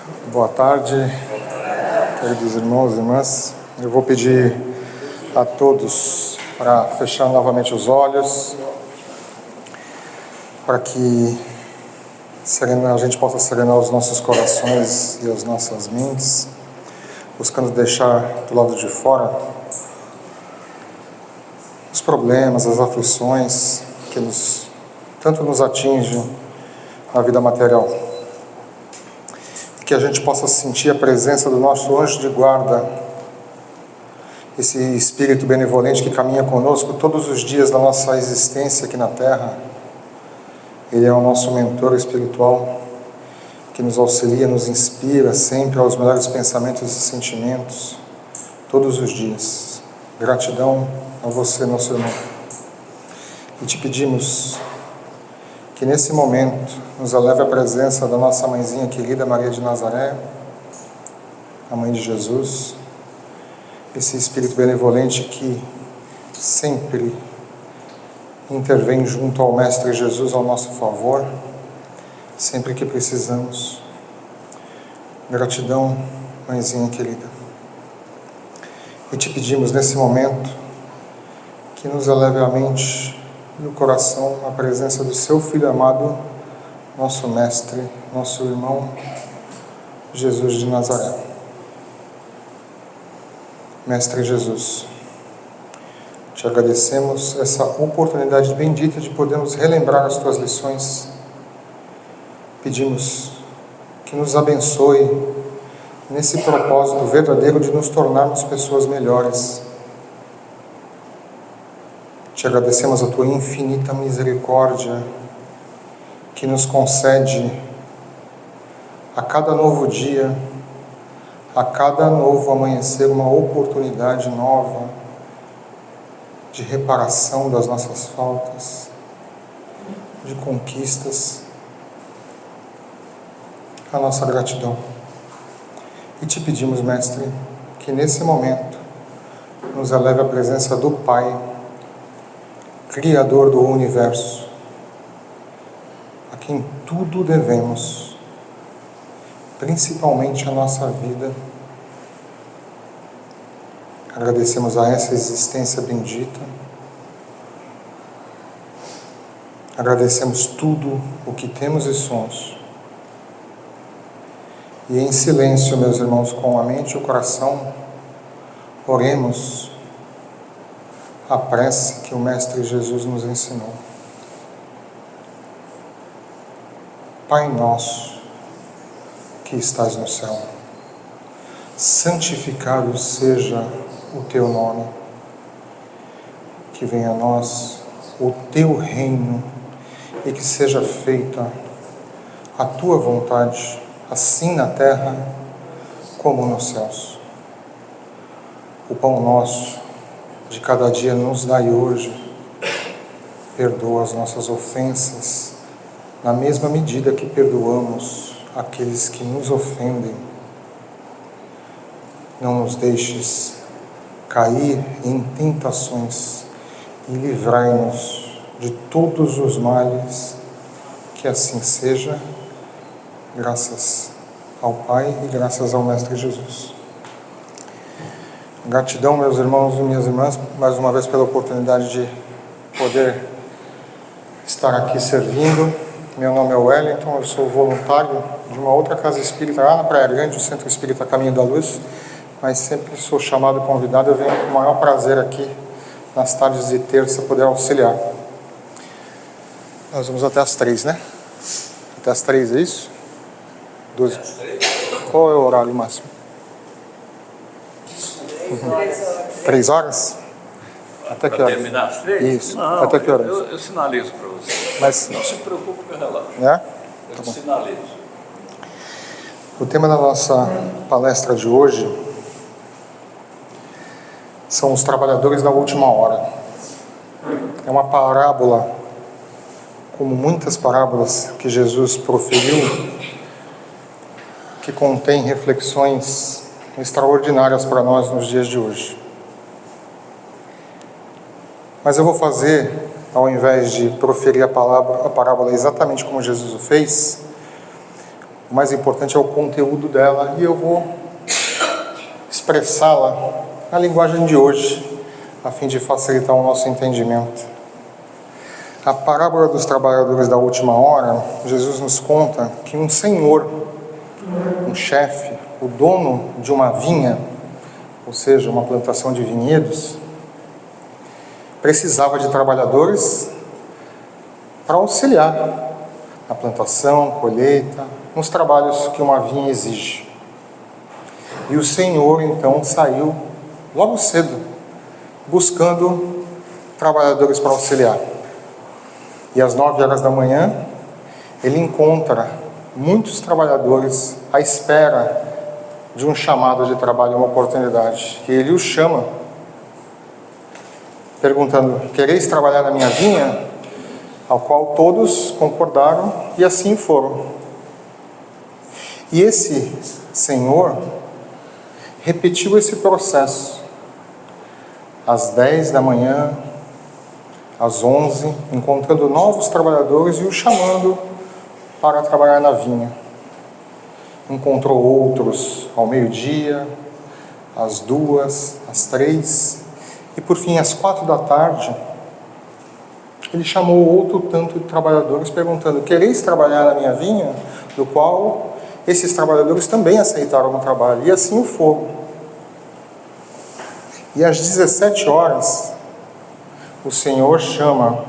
Boa tarde, queridos irmãos e irmãs. Eu vou pedir a todos para fechar novamente os olhos, para que a gente possa serenar os nossos corações e as nossas mentes, buscando deixar do lado de fora os problemas, as aflições que tanto nos atingem na vida material. Que a gente possa sentir a presença do nosso anjo de guarda, esse Espírito benevolente que caminha conosco todos os dias da nossa existência aqui na Terra. Ele é o nosso mentor espiritual, que nos auxilia, nos inspira sempre aos melhores pensamentos e sentimentos, todos os dias. Gratidão a você, nosso irmão. E te pedimos que nesse momento nos eleve a presença da nossa mãezinha querida Maria de Nazaré, a mãe de Jesus, esse Espírito benevolente que sempre intervém junto ao Mestre Jesus ao nosso favor, sempre que precisamos. Gratidão, mãezinha querida. E te pedimos nesse momento que nos eleve a mente e o coração a presença do seu Filho amado, nosso Mestre, nosso irmão, Jesus de Nazaré. Mestre Jesus, te agradecemos essa oportunidade bendita de podermos relembrar as tuas lições. Pedimos que nos abençoe nesse propósito verdadeiro de nos tornarmos pessoas melhores. Te agradecemos a tua infinita misericórdia que nos concede a cada novo dia, a cada novo amanhecer, uma oportunidade nova de reparação das nossas faltas, de conquistas. A nossa gratidão. E te pedimos, Mestre, que nesse momento nos eleve a presença do Pai, Criador do Universo, a quem tudo devemos, principalmente a nossa vida. Agradecemos a essa existência bendita. Agradecemos tudo o que temos e somos. E em silêncio, meus irmãos, com a mente e o coração, oremos a prece que o Mestre Jesus nos ensinou. Pai nosso, que estás no céu, santificado seja o teu nome. Que venha a nós o teu reino e que seja feita a tua vontade, assim na terra como nos céus. O pão nosso de cada dia nos dai hoje. Perdoa as nossas ofensas, na mesma medida que perdoamos aqueles que nos ofendem. Não nos deixes cair em tentações e livrai-nos de todos os males. Que assim seja, graças ao Pai e graças ao Mestre Jesus. Gratidão, meus irmãos e minhas irmãs, mais uma vez pela oportunidade de poder estar aqui servindo. Meu nome é Wellington, eu sou voluntário de uma outra casa espírita lá na Praia Grande, o Centro Espírita Caminho da Luz, mas sempre sou chamado e convidado. Eu venho com o maior prazer aqui nas tardes de terça poder auxiliar. Nós vamos até as 3, né? Até as 3, é isso? 12. Qual é o horário máximo? 3 horas? Até que horas? Terminar às 3? Isso. Não, até que horas? Eu sinalizo para você. Mas, não se preocupe com o relógio. né? Eu sinalizo. O tema da nossa palestra de hoje são os trabalhadores da última hora. É uma parábola, como muitas parábolas que Jesus proferiu, que contém reflexões extraordinárias para nós nos dias de hoje. Mas eu vou fazer, ao invés de proferir a parábola exatamente como Jesus o fez, O mais importante é o conteúdo dela, e eu vou expressá-la na linguagem de hoje, a fim de facilitar o nosso entendimento. A parábola dos trabalhadores da última hora, Jesus nos conta que um senhor, um chefe, o dono de uma vinha, ou seja, uma plantação de vinhedos, precisava de trabalhadores para auxiliar na plantação, colheita, nos trabalhos que uma vinha exige. E o Senhor, então, saiu logo cedo, buscando trabalhadores para auxiliar. E às 9 horas da manhã, ele encontra muitos trabalhadores à espera de um chamado de trabalho, uma oportunidade. E ele os chama, perguntando: quereis trabalhar na minha vinha? Ao qual todos concordaram, e assim foram. E esse senhor repetiu esse processo às 10 da manhã, às 11, encontrando novos trabalhadores e os chamando para trabalhar na vinha. Encontrou outros ao meio-dia, às 2, às 3, e por fim às 4 da tarde, ele chamou outro tanto de trabalhadores, perguntando: quereis trabalhar na minha vinha? Do qual esses trabalhadores também aceitaram o trabalho, e assim o foram. E às 17 horas, o Senhor chama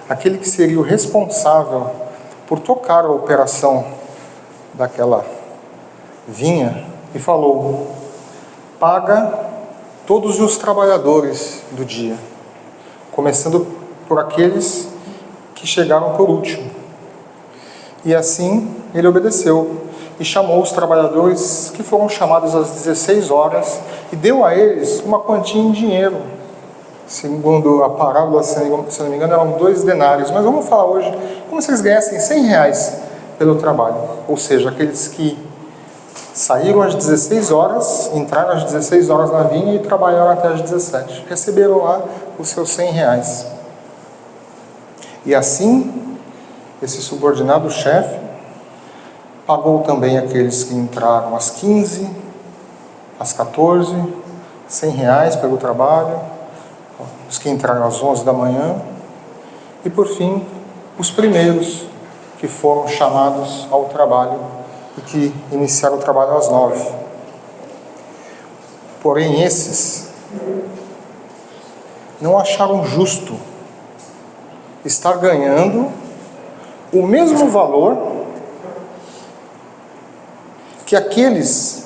aquele que seria o responsável por tocar a operação daquela vinha e falou: paga todos os trabalhadores do dia, começando por aqueles que chegaram por último. E assim ele obedeceu e chamou os trabalhadores que foram chamados às 16 horas e deu a eles uma quantia em dinheiro. Segundo a parábola, se não me engano, eram 2 denários, mas vamos falar hoje como se eles ganhassem 100 reais pelo trabalho. Ou seja, aqueles que saíram às 16 horas, entraram às 16 horas na vinha e trabalharam até às 17. Receberam lá os seus 100 reais. E assim, esse subordinado chefe pagou também aqueles que entraram às 15, às 14, 100 reais pelo trabalho, os que entraram às 11 da manhã, e por fim, os primeiros que foram chamados ao trabalho e que iniciaram o trabalho às 9. Porém, esses não acharam justo estar ganhando o mesmo valor que aqueles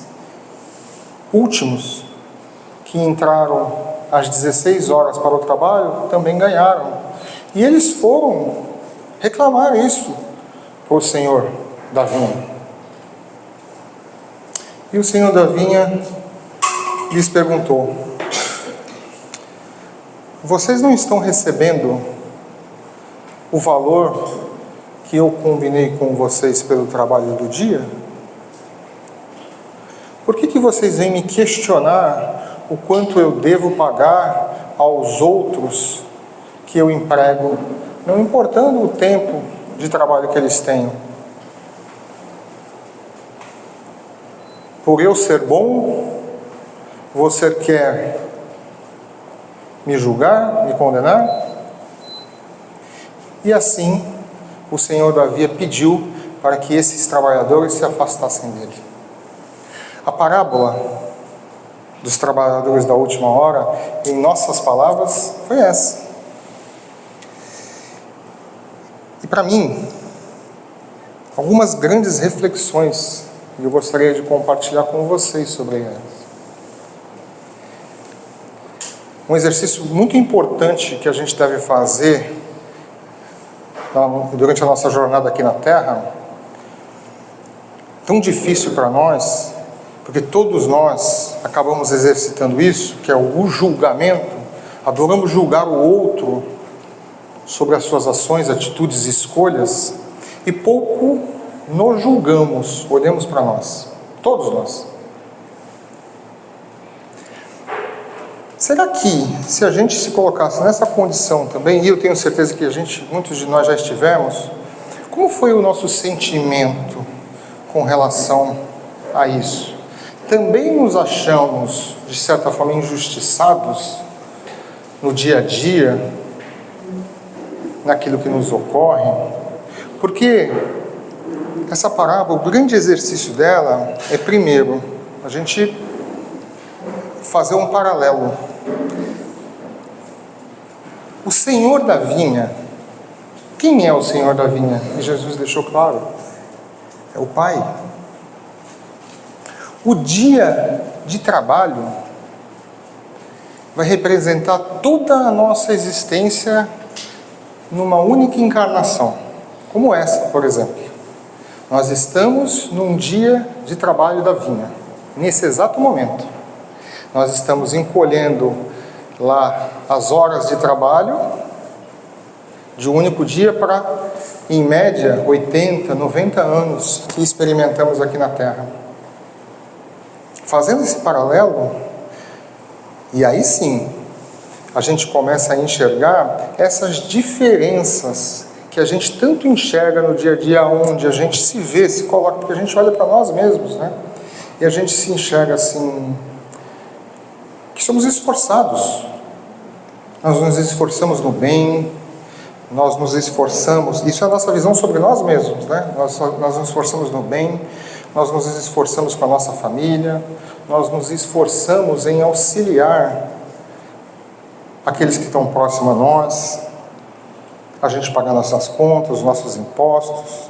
últimos que entraram às 16 horas para o trabalho também ganharam. E eles foram reclamar isso para o senhor da vinha. E o senhor da vinha lhes perguntou: vocês não estão recebendo o valor que eu combinei com vocês pelo trabalho do dia? Por que vocês vêm me questionar o quanto eu devo pagar aos outros que eu emprego, não importando o tempo de trabalho que eles tenham? Por eu ser bom, você quer me julgar, me condenar? E assim, o senhor da vinha pediu para que esses trabalhadores se afastassem dele. A parábola dos trabalhadores da última hora, em nossas palavras, foi essa. E para mim, algumas grandes reflexões eu gostaria de compartilhar com vocês sobre elas. Um exercício muito importante que a gente deve fazer durante a nossa jornada aqui na Terra, tão difícil para nós, porque todos nós acabamos exercitando isso, que é o julgamento. Adoramos julgar o outro sobre as suas ações, atitudes e escolhas, e pouco nos julgamos, olhamos para nós, todos nós. Será que, se a gente se colocasse nessa condição também, e eu tenho certeza que muitos de nós já estivemos, como foi o nosso sentimento com relação a isso. Também nos achamos, de certa forma, injustiçados no dia a dia, naquilo que nos ocorre, porque essa parábola, o grande exercício dela é, primeiro, a gente fazer um paralelo. O Senhor da vinha, quem é o Senhor da vinha? E Jesus deixou claro, é o Pai. O dia de trabalho vai representar toda a nossa existência numa única encarnação, como essa, por exemplo. Nós estamos num dia de trabalho da vinha, nesse exato momento. Nós estamos encolhendo lá as horas de trabalho de um único dia para, em média, 80, 90 anos que experimentamos aqui na Terra. Fazendo esse paralelo, e aí sim, a gente começa a enxergar essas diferenças que a gente tanto enxerga no dia a dia, onde a gente se vê, se coloca, porque a gente olha para nós mesmos, né? E a gente se enxerga assim, que somos esforçados. Nós nos esforçamos no bem, nós nos esforçamos, isso é a nossa visão sobre nós mesmos, né? Nós nos esforçamos no bem, nós nos esforçamos com a nossa família, nós nos esforçamos em auxiliar aqueles que estão próximos a nós, a gente pagar nossas contas, nossos impostos.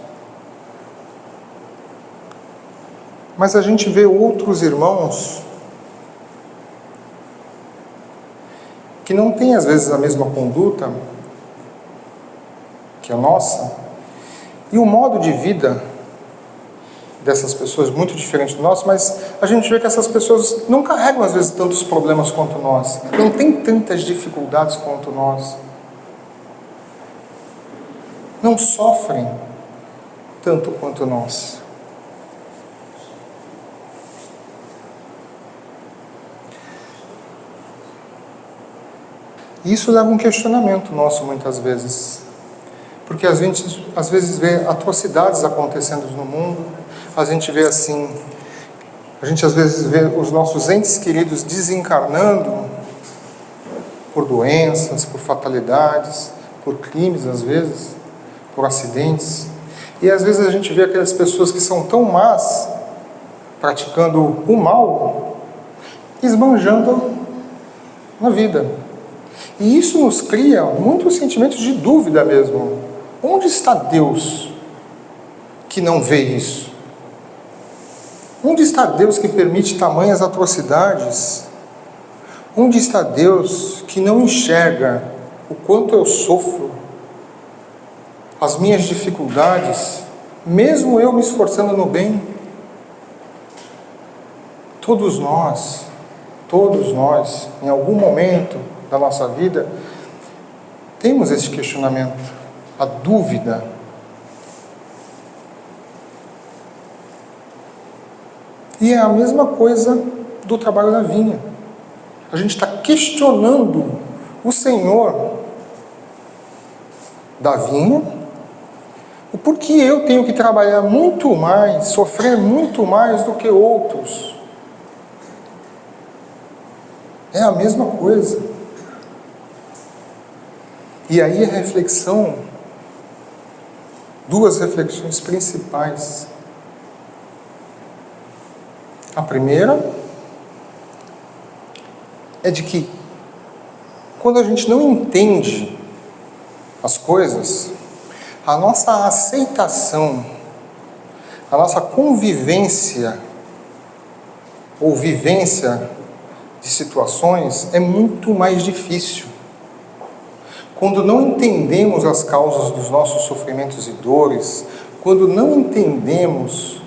Mas a gente vê outros irmãos que não têm às vezes a mesma conduta que a nossa, e o modo de vida dessas pessoas muito diferente do nosso, mas a gente vê que essas pessoas não carregam às vezes tantos problemas quanto nós, não têm tantas dificuldades quanto nós, não sofrem tanto quanto nós. E isso leva um questionamento nosso muitas vezes, porque a gente às vezes vê atrocidades acontecendo no mundo, a gente vê assim, a gente às vezes vê os nossos entes queridos desencarnando por doenças, por fatalidades, por crimes às vezes, por acidentes, e às vezes a gente vê aquelas pessoas que são tão más, praticando o mal, esbanjando na vida. E isso nos cria muitos sentimentos de dúvida mesmo. Onde está Deus que não vê isso? Onde está Deus que permite tamanhas atrocidades? Onde está Deus que não enxerga o quanto eu sofro, as minhas dificuldades, mesmo eu me esforçando no bem? Todos nós, em algum momento da nossa vida, temos esse questionamento, a dúvida. E é a mesma coisa do trabalho na vinha. A gente está questionando o Senhor da vinha, o porquê eu tenho que trabalhar muito mais, sofrer muito mais do que outros. É a mesma coisa. E aí a reflexão, duas reflexões principais. A primeira é de que quando a gente não entende as coisas, a nossa aceitação, a nossa convivência ou vivência de situações é muito mais difícil. Quando não entendemos as causas dos nossos sofrimentos e dores, quando não entendemos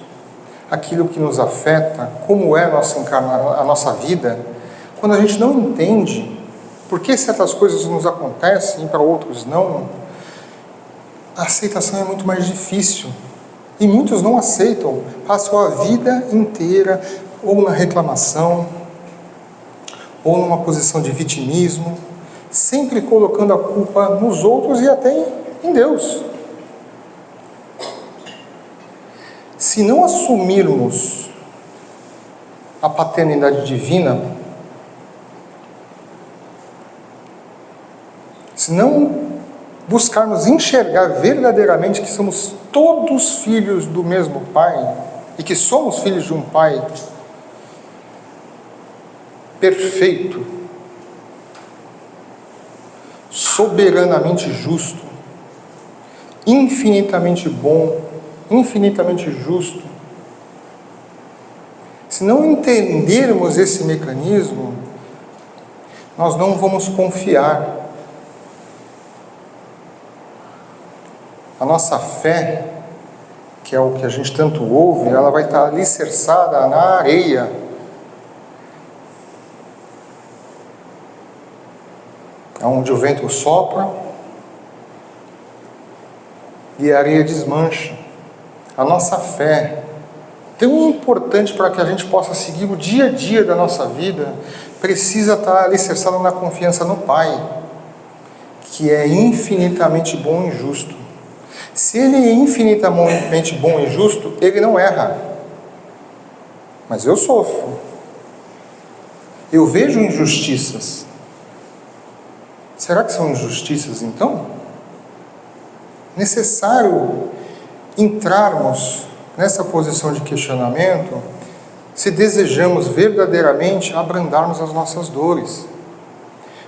aquilo que nos afeta, como é a nossa vida, quando a gente não entende por que certas coisas nos acontecem e para outros não, a aceitação é muito mais difícil. E muitos não aceitam, passam a vida inteira ou na reclamação, ou numa posição de vitimismo, sempre colocando a culpa nos outros e até em Deus. Se se não assumirmos a paternidade divina, se não buscarmos enxergar verdadeiramente que somos todos filhos do mesmo Pai e que somos filhos de um Pai perfeito, soberanamente justo, infinitamente bom, infinitamente justo. Se não entendermos esse mecanismo, nós não vamos confiar. A nossa fé, que é o que a gente tanto ouve, ela vai estar alicerçada na areia. Onde o vento sopra e a areia desmancha. A nossa fé, tão importante para que a gente possa seguir o dia a dia da nossa vida, precisa estar alicerçada na confiança no Pai, que é infinitamente bom e justo. Se Ele é infinitamente bom e justo, Ele não erra. Mas eu sofro. Eu vejo injustiças. Será que são injustiças, então? Necessário entrarmos nessa posição de questionamento se desejamos verdadeiramente abrandarmos as nossas dores.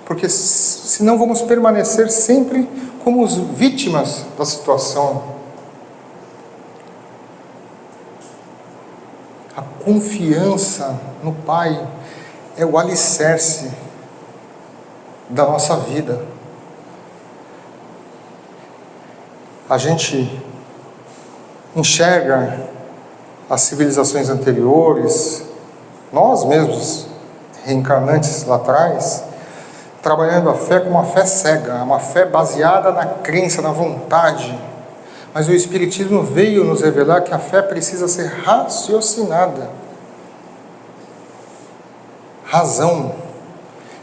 Porque senão vamos permanecer sempre como vítimas da situação. A confiança no Pai é o alicerce da nossa vida. A gente enxerga as civilizações anteriores, nós mesmos, reencarnantes lá atrás, trabalhando a fé como uma fé cega, uma fé baseada na crença, na vontade. Mas o Espiritismo veio nos revelar que a fé precisa ser raciocinada. Razão.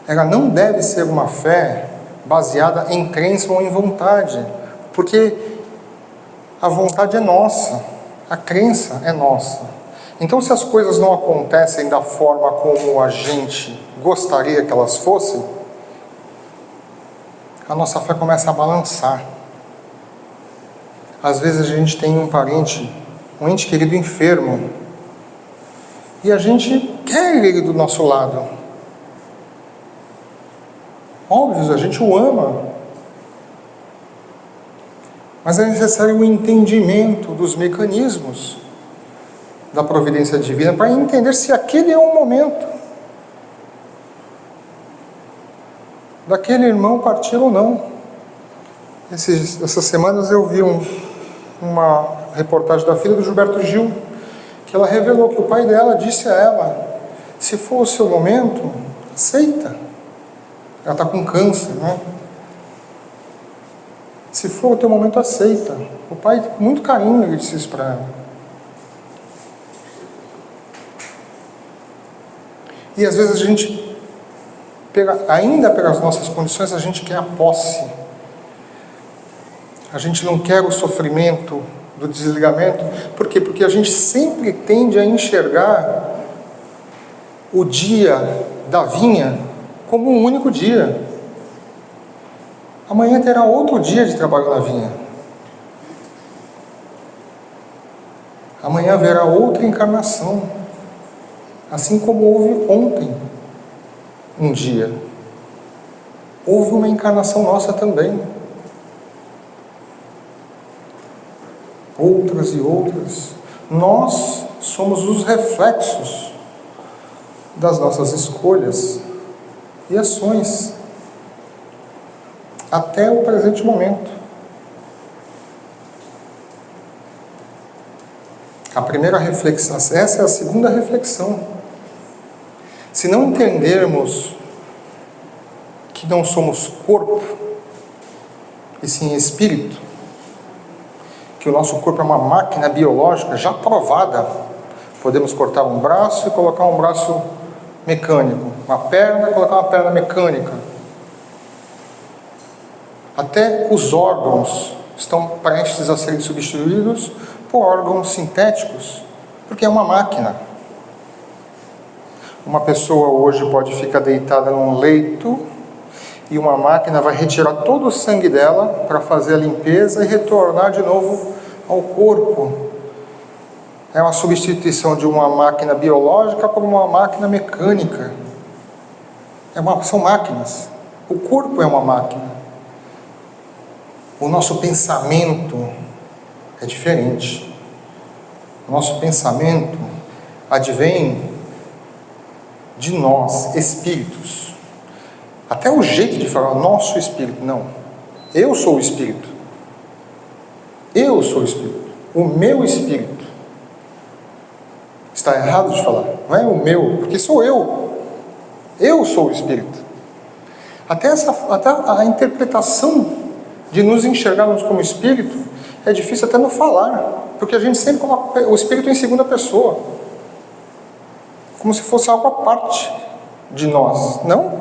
Ela não deve ser uma fé baseada em crença ou em vontade, porque a vontade é nossa, a crença é nossa. Então, se as coisas não acontecem da forma como a gente gostaria que elas fossem, a nossa fé começa a balançar. Às vezes a gente tem um parente, um ente querido enfermo, e a gente quer ele do nosso lado. Óbvio, a gente o ama. Mas é necessário o entendimento dos mecanismos da providência divina para entender se aquele é o momento daquele irmão partir ou não. Essas semanas eu vi uma reportagem da filha do Gilberto Gil, que ela revelou que o pai dela disse a ela: se for o seu momento, aceita. Ela está com câncer, né? Se for o teu momento, aceita. O pai, com muito carinho, ele disse isso para ela. E às vezes a gente, ainda pelas nossas condições, a gente quer a posse. A gente não quer o sofrimento do desligamento. Por quê? Porque a gente sempre tende a enxergar o dia da vinha como um único dia. Amanhã terá outro dia de trabalho na vinha. Amanhã haverá outra encarnação. Assim como houve ontem um dia. Houve uma encarnação nossa também. Outras e outras. Nós somos os reflexos das nossas escolhas e ações até o presente momento. A primeira reflexão, essa é a segunda reflexão. Se não entendermos que não somos corpo, e sim espírito, que o nosso corpo é uma máquina biológica já provada, podemos cortar um braço e colocar um braço mecânico, uma perna e colocar uma perna mecânica. Até os órgãos estão prestes a serem substituídos por órgãos sintéticos, porque é uma máquina. Uma pessoa hoje pode ficar deitada num leito e uma máquina vai retirar todo o sangue dela para fazer a limpeza e retornar de novo ao corpo. É uma substituição de uma máquina biológica por uma máquina mecânica. São máquinas. O corpo é uma máquina. O nosso pensamento é diferente. O nosso pensamento advém de nós, espíritos. Até o jeito de falar, nosso espírito, não. Eu sou o espírito. Eu sou o espírito. O meu espírito. Está errado de falar. Não é o meu, porque sou eu. Eu sou o espírito. Até a interpretação de nos enxergarmos como espírito é difícil até no falar, porque a gente sempre coloca o espírito em segunda pessoa, como se fosse algo à parte de nós. Não,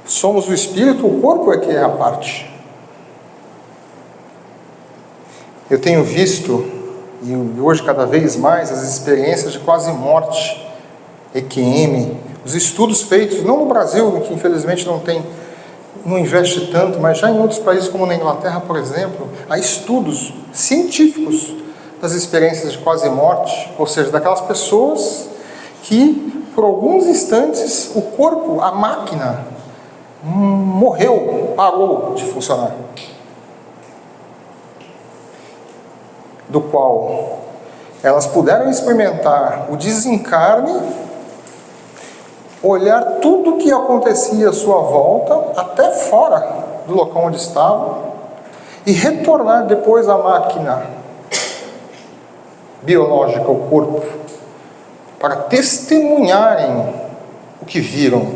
somos o espírito, o corpo é que é a parte. Eu tenho visto, e hoje cada vez mais, as experiências de quase morte, EQM, os estudos feitos, não no Brasil, que infelizmente não investe tanto, mas já em outros países como na Inglaterra, por exemplo, há estudos científicos das experiências de quase morte, ou seja, daquelas pessoas que por alguns instantes o corpo, a máquina, morreu, parou de funcionar, do qual elas puderam experimentar o desencarne, olhar tudo o que acontecia à sua volta, até fora do local onde estavam, e retornar depois à máquina biológica, o corpo, para testemunharem o que viram.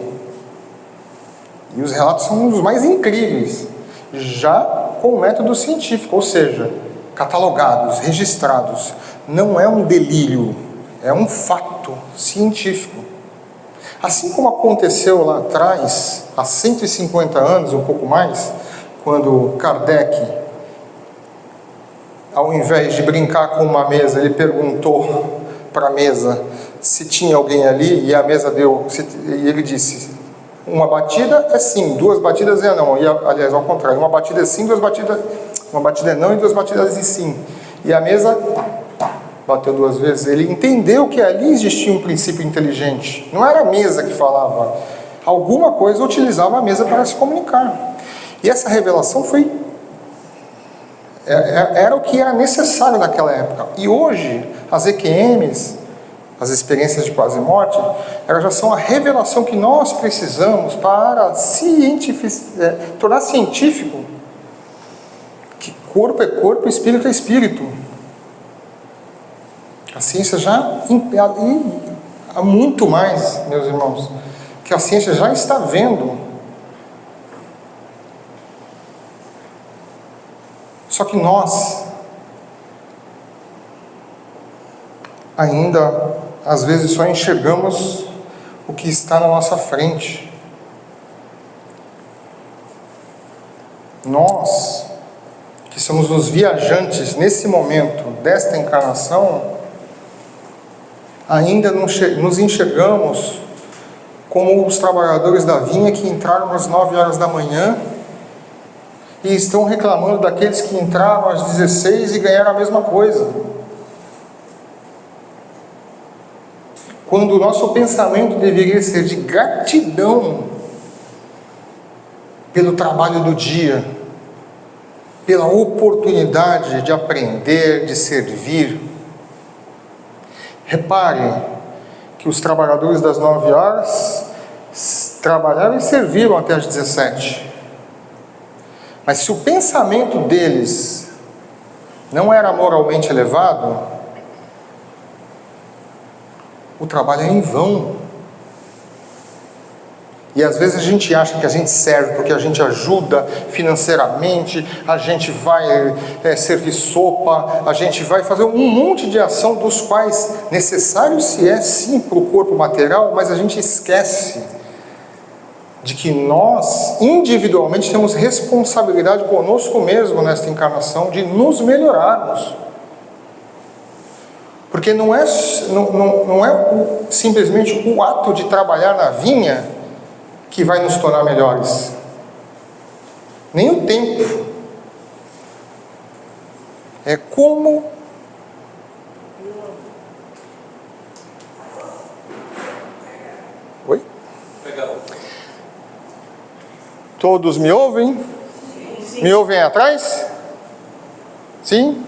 E os relatos são um dos mais incríveis, já com o método científico, ou seja, catalogados, registrados. Não é um delírio, é um fato científico. Assim como aconteceu lá atrás, há 150 anos, um pouco mais, quando Kardec, ao invés de brincar com uma mesa, ele perguntou para a mesa se tinha alguém ali, e a mesa deu, e ele disse, uma batida é sim, duas batidas é não, e aliás, ao contrário, uma batida é sim, uma batida é não e duas batidas é sim. E a mesa bateu duas vezes. Ele entendeu que ali existia um princípio inteligente. Não era a mesa que falava. Alguma coisa utilizava a mesa para se comunicar. E essa revelação era o que era necessário naquela época. E hoje, as EQMs, as experiências de quase morte, elas já são a revelação que nós precisamos para tornar científico que corpo é corpo, espírito é espírito. A ciência já, há muito mais, meus irmãos, que a ciência já está vendo. Só que nós, ainda, às vezes, só enxergamos o que está na nossa frente. Nós, que somos os viajantes nesse momento desta encarnação, ainda nos enxergamos como os trabalhadores da vinha que entraram às 9 horas da manhã e estão reclamando daqueles que entraram às 16 e ganharam a mesma coisa. Quando o nosso pensamento deveria ser de gratidão pelo trabalho do dia, pela oportunidade de aprender, de servir. Repare que os trabalhadores das 9 horas trabalharam e serviram até as 17. Mas se o pensamento deles não era moralmente elevado, o trabalho é em vão. E às vezes a gente acha que a gente serve porque a gente ajuda financeiramente, a gente vai servir sopa, a gente vai fazer um monte de ação dos quais necessário se é sim para o corpo material, mas a gente esquece de que nós individualmente temos responsabilidade conosco mesmo nesta encarnação de nos melhorarmos. Porque não é simplesmente o ato de trabalhar na vinha que vai nos tornar melhores. Nem o tempo. É como Oi? Todos me ouvem? Sim. Me ouvem atrás? Sim?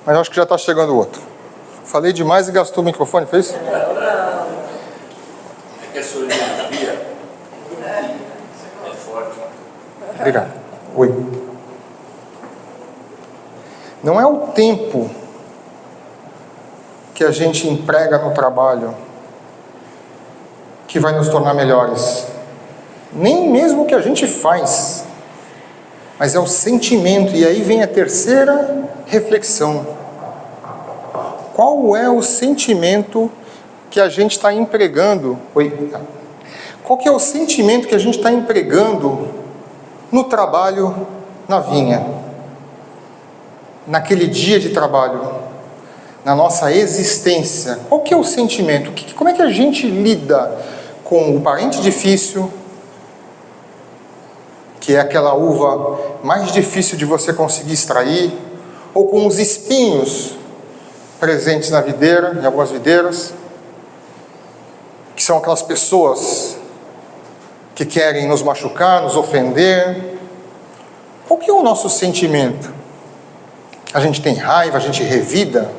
Mas eu acho que já está chegando outro. Falei demais e gastou o microfone, fez? É que a sua energia é forte. Obrigado. Oi. Não é o tempo que a gente emprega no trabalho que vai nos tornar melhores. Nem mesmo o que a gente faz. Mas é o sentimento. E aí vem a terceira reflexão. Qual é o sentimento que a gente está empregando? Qual que é o sentimento que a gente está empregando no trabalho, na vinha? Naquele dia de trabalho, na nossa existência. Qual que é o sentimento? Como é que a gente lida com o parente difícil, que é aquela uva mais difícil de você conseguir extrair, ou com os espinhos presentes na videira, em algumas videiras, que são aquelas pessoas que querem nos machucar, nos ofender. Qual que é o nosso sentimento? A gente tem raiva, a gente revida?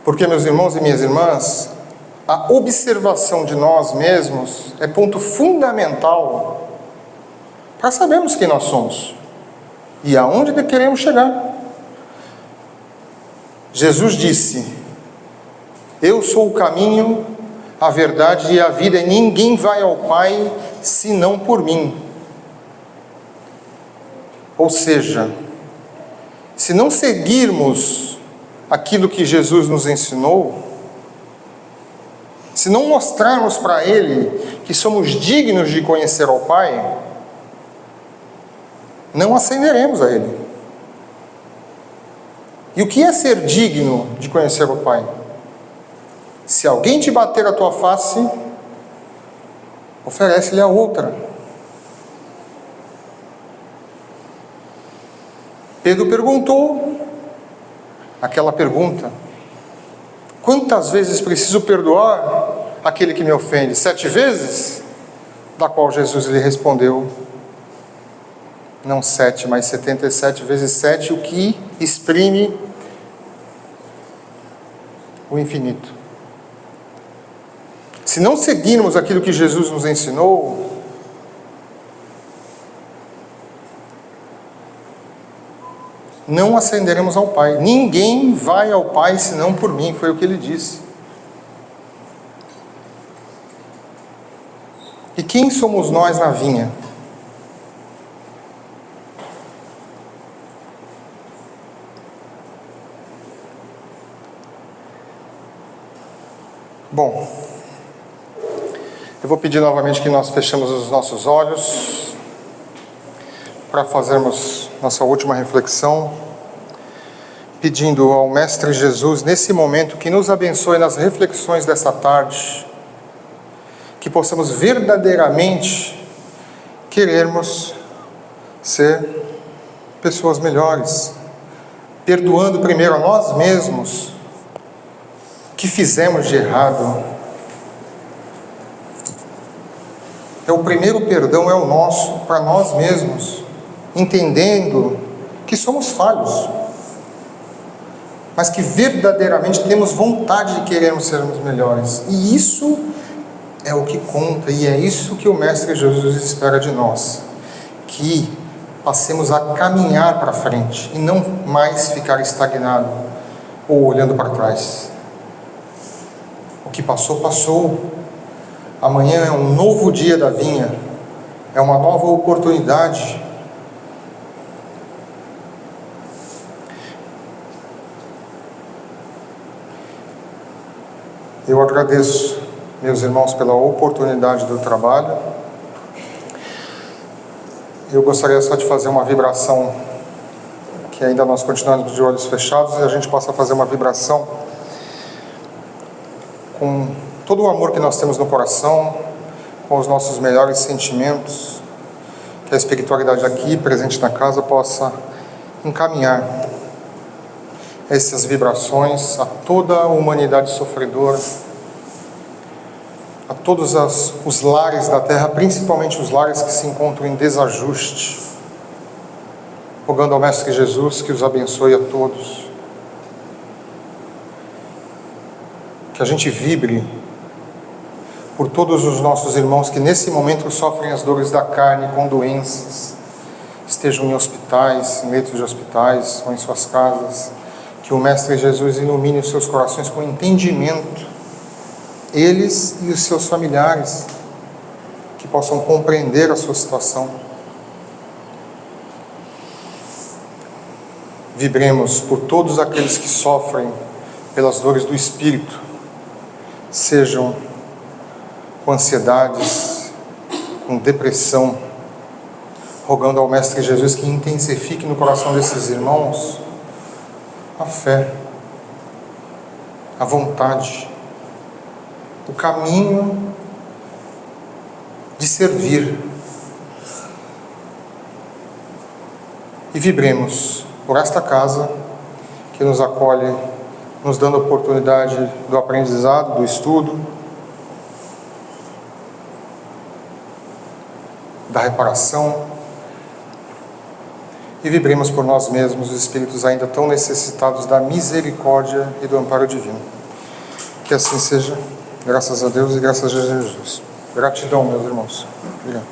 Porque, meus irmãos e minhas irmãs, a observação de nós mesmos é ponto fundamental para sabermos quem nós somos e aonde queremos chegar. Jesus disse: eu sou o caminho, a verdade e a vida, e ninguém vai ao Pai senão por mim. Ou seja, se não seguirmos aquilo que Jesus nos ensinou, se não mostrarmos para Ele que somos dignos de conhecer ao Pai, não ascenderemos a Ele. E o que é ser digno de conhecer o Pai? Se alguém te bater a tua face, oferece-lhe a outra. Pedro perguntou aquela pergunta: quantas vezes preciso perdoar aquele que me ofende? 7 vezes? Da qual Jesus lhe respondeu: não 7, mas 77 vezes 7, o que exprime o infinito. Se não seguirmos aquilo que Jesus nos ensinou, não ascenderemos ao Pai. Ninguém vai ao Pai senão por mim, foi o que ele disse. E quem somos nós na vinha? Bom, eu vou pedir novamente que nós fechemos os nossos olhos para fazermos nossa última reflexão, pedindo ao Mestre Jesus, nesse momento, que nos abençoe nas reflexões dessa tarde, que possamos verdadeiramente querermos ser pessoas melhores, perdoando primeiro a nós mesmos o que fizemos de errado. O primeiro perdão é o nosso, para nós mesmos, entendendo que somos falhos, mas que verdadeiramente temos vontade de querermos sermos melhores. E isso é o que conta, e é isso que o Mestre Jesus espera de nós, que passemos a caminhar para frente e não mais ficar estagnado ou olhando para trás. O que passou, passou. Amanhã é um novo dia da vinha, é uma nova oportunidade. Eu agradeço, meus irmãos, pela oportunidade do trabalho. Eu gostaria só de fazer uma vibração, que ainda nós continuamos de olhos fechados, e a gente possa fazer uma vibração com todo o amor que nós temos no coração, com os nossos melhores sentimentos, que a espiritualidade aqui, presente na casa, possa encaminhar essas vibrações a toda a humanidade sofredora, a todos os lares da terra, principalmente os lares que se encontram em desajuste, rogando ao Mestre Jesus que os abençoe a todos. Que a gente vibre por todos os nossos irmãos que nesse momento sofrem as dores da carne com doenças, estejam em hospitais, em leitos de hospitais ou em suas casas, que o Mestre Jesus ilumine os seus corações com entendimento, eles e os seus familiares, que possam compreender a sua situação. Vibremos por todos aqueles que sofrem pelas dores do espírito, sejam com ansiedades, com depressão, rogando ao Mestre Jesus que intensifique no coração desses irmãos a fé, a vontade, o caminho de servir. E vibremos por esta casa que nos acolhe, nos dando a oportunidade do aprendizado, do estudo, da reparação, e vibremos por nós mesmos, os espíritos ainda tão necessitados da misericórdia e do amparo divino. Que assim seja, graças a Deus e graças a Jesus. Gratidão, meus irmãos. Obrigado.